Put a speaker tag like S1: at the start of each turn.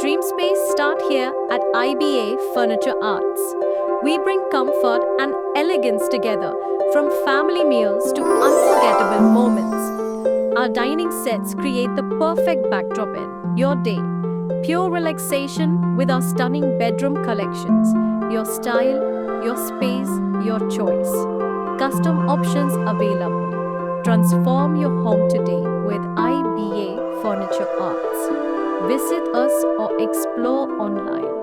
S1: dream space start here at IBA Furniture Arts. We bring comfort and elegance together, from family meals to unforgettable moments. Our dining sets create the perfect backdrop in your day. Pure relaxation with our stunning bedroom collections. Your style, your space, your choice. Custom options available. Transform your home today with IBA Furniture Arts. Visit us or explore online.